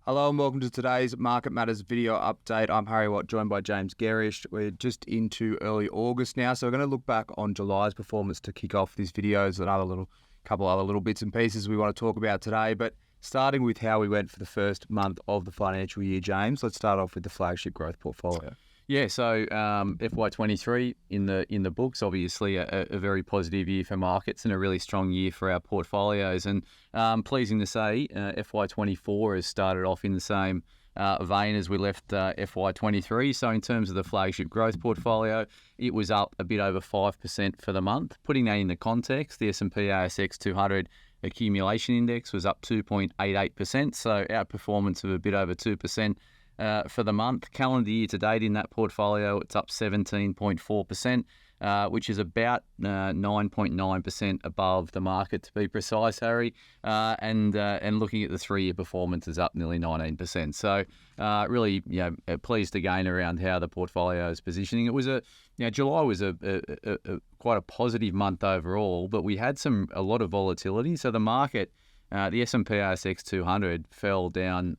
Hello and welcome to today's Market Matters video update. I'm Harry Watt, joined by James Garish. We're just into early August now, so we're going to look back on July's performance to kick off this video. There's couple other little bits and pieces we want to talk about today, but starting with how we went for the first month of the financial year, James, let's start off with the flagship growth portfolio. Yeah, so FY23 in the books, obviously a very positive year for markets and a really strong year for our portfolios. And pleasing to say, FY24 has started off in the same vein as we left FY23. So in terms of the flagship growth portfolio, it was up a bit over 5% for the month. Putting that into context, the S&P ASX 200 accumulation index was up 2.88%, so outperformance of a bit over 2%. For the month. Calendar year to date in that portfolio, it's up 17.4%, which is about 9.9% above the market, to be precise, Harry. And looking at the 3-year performance, is up nearly 19%. So really, pleased again around how the portfolio is positioning. It was July was a quite a positive month overall, but we had a lot of volatility. So the market. The S&P ASX 200 fell down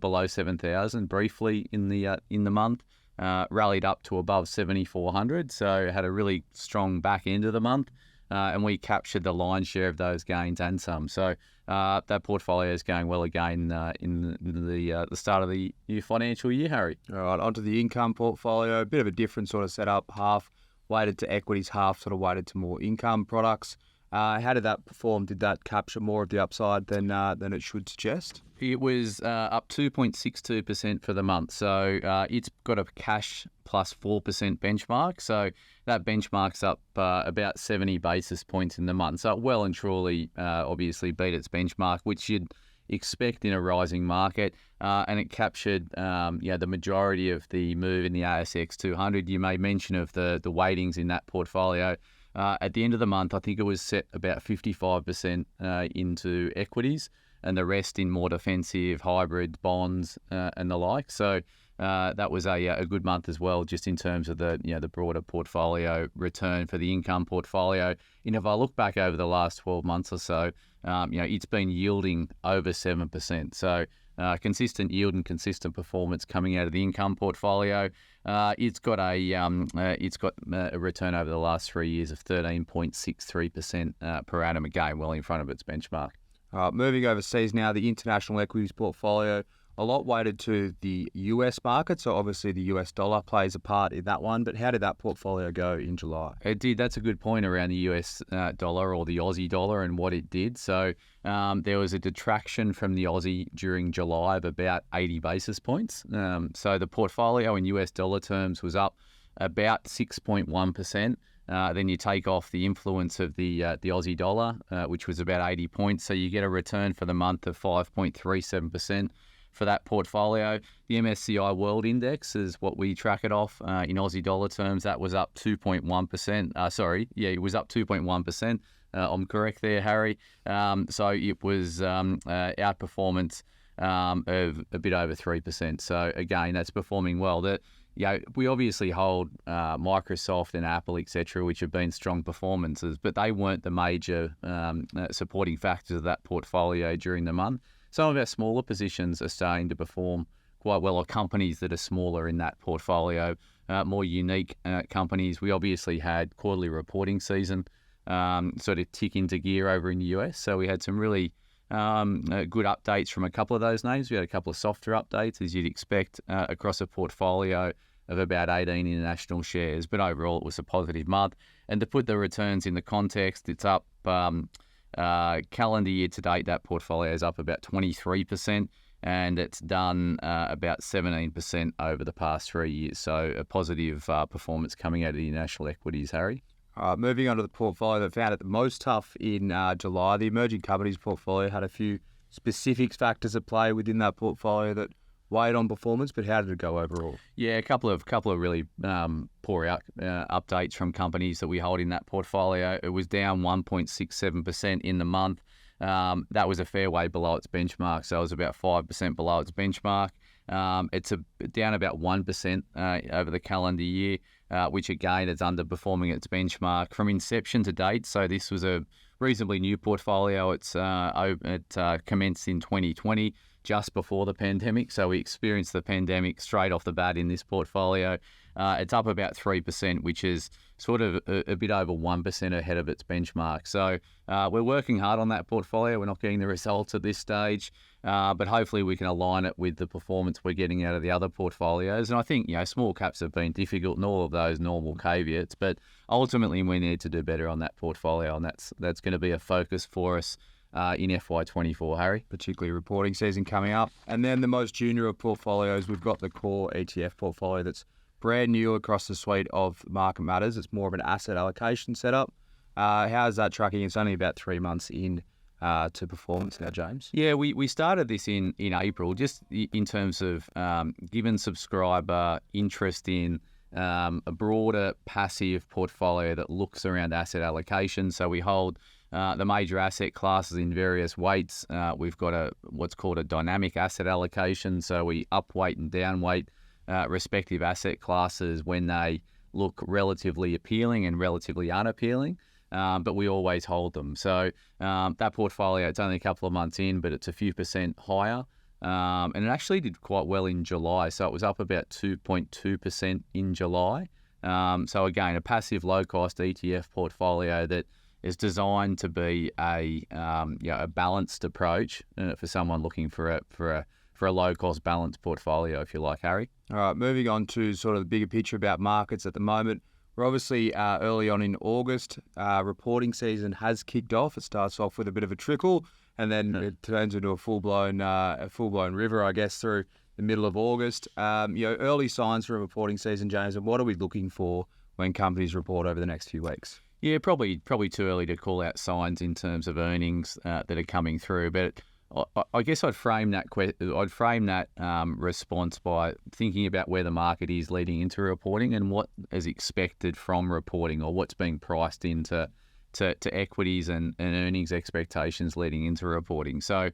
below 7,000 briefly in the month, rallied up to above 7,400, so had a really strong back end of the month, and we captured the lion's share of those gains and some. So that portfolio is going well again in the start of the new financial year, Harry. All right, onto the income portfolio, a bit of a different sort of setup, half weighted to equities, half sort of weighted to more income products. How did that perform? Did that capture more of the upside than it should suggest? It was up 2.62% for the month. So it's got a cash plus 4% benchmark. So that benchmark's up about 70 basis points in the month. So well and truly obviously beat its benchmark, which you'd expect in a rising market. And it captured the majority of the move in the ASX 200. You made mention of the weightings in that portfolio. At the end of the month, I think it was set about 55% into equities and the rest in more defensive hybrid bonds and the like. So that was a good month as well, just in terms of the broader portfolio return for the income portfolio. And if I look back over the last 12 months or so, it's been yielding over 7%. So consistent yield and consistent performance coming out of the income portfolio. It's got a return over the last 3 years of 13.63% per annum, again, well in front of its benchmark. Moving overseas now, the international equities portfolio, a lot weighted to the US market, so obviously the US dollar plays a part in that one, but how did that portfolio go in July? It did. That's a good point around the US dollar or the Aussie dollar and what it did. So there was a detraction from the Aussie during July of about 80 basis points. So the portfolio in US dollar terms was up about 6.1%. Then you take off the influence of the Aussie dollar, which was about 80 points. So you get a return for the month of 5.37%. For that portfolio. The MSCI World Index is what we track it off in Aussie dollar terms. That was up 2.1%. It was up 2.1%. I'm correct there, Harry. So it was outperformance of a bit over 3%. So again, that's performing well. We obviously hold Microsoft and Apple, etc., which have been strong performances, but they weren't the major supporting factors of that portfolio during the month. Some of our smaller positions are starting to perform quite well, or companies that are smaller in that portfolio, more unique companies. We obviously had quarterly reporting season sort of tick into gear over in the US. So we had some really good updates from a couple of those names. We had a couple of softer updates, as you'd expect, across a portfolio of about 18 international shares. But overall, it was a positive month. And to put the returns in the context, it's up... calendar year to date, that portfolio is up about 23%, and it's done about 17% over the past 3 years. So a positive performance coming out of the national equities, Harry. Moving on to the portfolio that found it the most tough in July, the emerging companies portfolio had a few specific factors at play within that portfolio that weighed on performance, but how did it go overall? Yeah, a couple of really poor updates from companies that we hold in that portfolio. It was down 1.67% in the month. That was a fair way below its benchmark, so it was about 5% below its benchmark. It's down about 1% over the calendar year, which again is underperforming its benchmark from inception to date. So this was a reasonably new portfolio. It commenced in 2020. just before the pandemic. So we experienced the pandemic straight off the bat in this portfolio. It's up about 3%, which is sort of a bit over 1% ahead of its benchmark. So we're working hard on that portfolio. We're not getting the results at this stage, but hopefully we can align it with the performance we're getting out of the other portfolios. And I think, small caps have been difficult and all of those normal caveats, but ultimately we need to do better on that portfolio, and that's going to be a focus for us in FY24, Harry. Particularly reporting season coming up. And then the most junior of portfolios, we've got the core ETF portfolio that's brand new across the suite of Market Matters. It's more of an asset allocation setup. How's that tracking? It's only about 3 months in to performance now, James. Yeah, we started this in April, just in terms of given subscriber interest in a broader passive portfolio that looks around asset allocation. So we hold the major asset classes in various weights. We've got what's called a dynamic asset allocation. So we upweight and downweight respective asset classes when they look relatively appealing and relatively unappealing. But we always hold them. So that portfolio, it's only a couple of months in, but it's a few percent higher. And it actually did quite well in July. So it was up about 2.2% in July. So again, a passive low-cost ETF portfolio that is designed to be a balanced approach for someone looking for a low-cost balanced portfolio, if you like, Harry. All right, moving on to sort of the bigger picture about markets at the moment. We're obviously early on in August. Reporting season has kicked off. It starts off with a bit of a trickle, and then it turns into a full-blown river, I guess, through the middle of August. Early signs for a reporting season, James, and what are we looking for when companies report over the next few weeks? Yeah, probably too early to call out signs in terms of earnings that are coming through, but I guess I'd frame that response by thinking about where the market is leading into reporting and what is expected from reporting, or what's being priced into equities and earnings expectations leading into reporting. So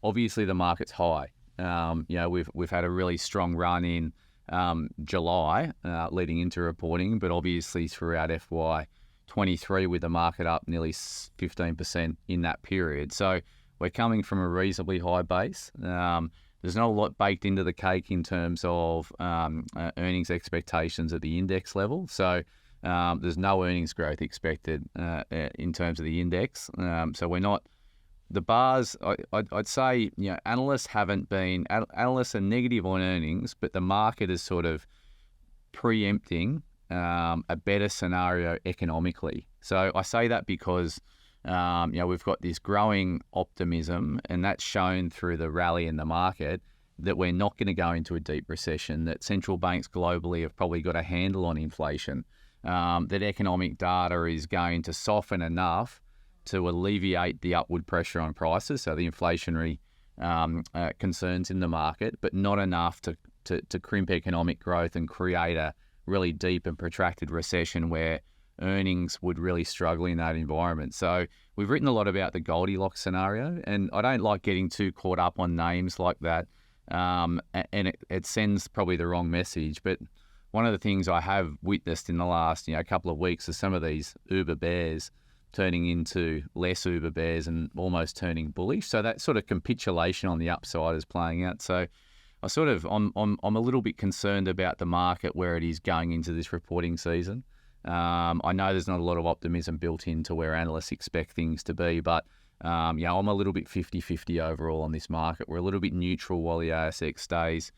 obviously the market's high. We've had a really strong run in July leading into reporting, but obviously throughout FY23 with the market up nearly 15% in that period. So we're coming from a reasonably high base. There's not a lot baked into the cake in terms of earnings expectations at the index level. So there's no earnings growth expected in terms of the index. So we're not the bars. I'd say analysts are negative on earnings, but the market is sort of preempting a better scenario economically. So I say that because we've got this growing optimism, and that's shown through the rally in the market, that we're not going to go into a deep recession, that central banks globally have probably got a handle on inflation, that economic data is going to soften enough to alleviate the upward pressure on prices, so the inflationary concerns in the market, but not enough to crimp economic growth and create a really deep and protracted recession where earnings would really struggle in that environment. So we've written a lot about the Goldilocks scenario, and I don't like getting too caught up on names like that, and it sends probably the wrong message. But one of the things I have witnessed in the last couple of weeks is some of these uber bears turning into less uber bears and almost turning bullish. So that sort of capitulation on the upside is playing out. So I'm a little bit concerned about the market where it is going into this reporting season. I know there's not a lot of optimism built into where analysts expect things to be, but I'm a little bit 50-50 overall on this market. We're a little bit neutral while the ASX stays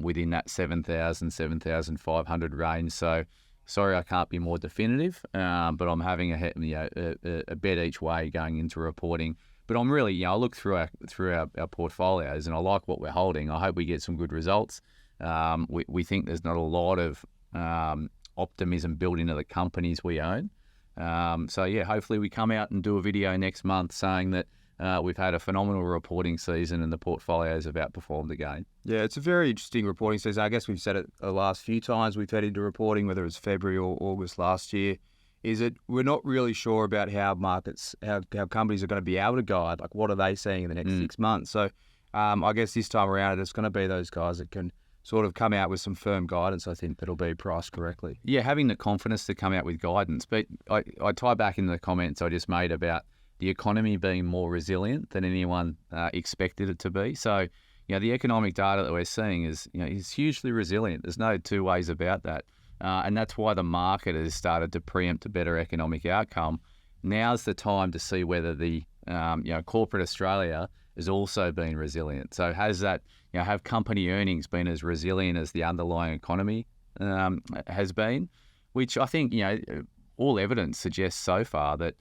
within that 7,000, 7,500 range. So sorry, I can't be more definitive, but I'm having a bet each way going into reporting. But I'm really, I look through our portfolios and I like what we're holding. I hope we get some good results. We think there's not a lot of optimism built into the companies we own. Hopefully we come out and do a video next month saying that we've had a phenomenal reporting season and the portfolios have outperformed again. Yeah, it's a very interesting reporting season. I guess we've said it the last few times we've had into reporting, whether it's February or August last year, is that we're not really sure about how companies are going to be able to guide. Like, what are they seeing in the next 6 months? So I guess this time around it's going to be those guys that can sort of come out with some firm guidance, I think, that'll be priced correctly. Yeah, having the confidence to come out with guidance. But I tie back in the comments I just made about the economy being more resilient than anyone expected it to be. So, the economic data that we're seeing is hugely resilient. There's no two ways about that. And that's why the market has started to preempt a better economic outcome. Now's the time to see whether the corporate Australia has also been resilient. So have company earnings been as resilient as the underlying economy has been, which I think, all evidence suggests so far that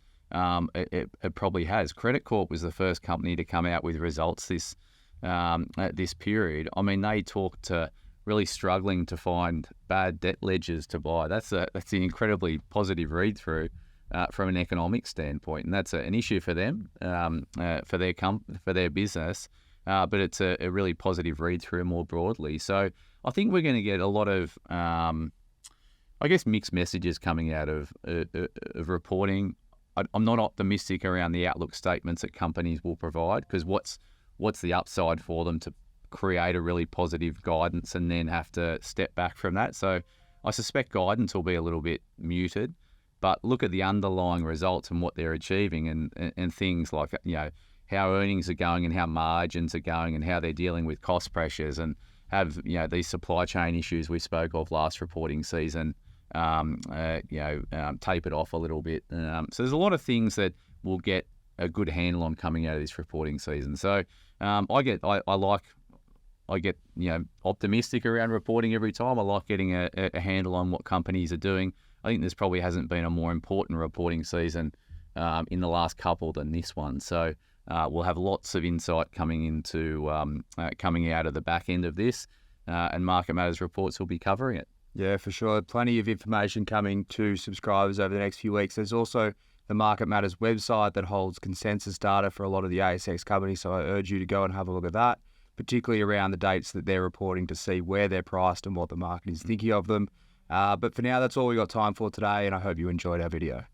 it probably has. Credit Corp was the first company to come out with results at this period. I mean, they talked to really struggling to find bad debt ledgers to buy. That's an incredibly positive read-through from an economic standpoint, and that's an issue for them, for their business. But it's a really positive read-through more broadly. So I think we're going to get a lot of, mixed messages coming out of reporting. I'm not optimistic around the outlook statements that companies will provide, because what's the upside for them to create a really positive guidance and then have to step back from that? So I suspect guidance will be a little bit muted, but look at the underlying results and what they're achieving, and things like how earnings are going and how margins are going and how they're dealing with cost pressures, and have these supply chain issues we spoke of last reporting season tapered off a little bit. So there's a lot of things that we'll get a good handle on coming out of this reporting season. So I get optimistic around reporting every time. I like getting a handle on what companies are doing. I think this probably hasn't been a more important reporting season in the last couple than this one. So we'll have lots of insight coming out of the back end of this, and Market Matters Reports will be covering it. Yeah, for sure. Plenty of information coming to subscribers over the next few weeks. There's also the Market Matters website that holds consensus data for a lot of the ASX companies, so I urge you to go and have a look at that, particularly around the dates that they're reporting, to see where they're priced and what the market is thinking of them. But for now, that's all we got time for today, and I hope you enjoyed our video.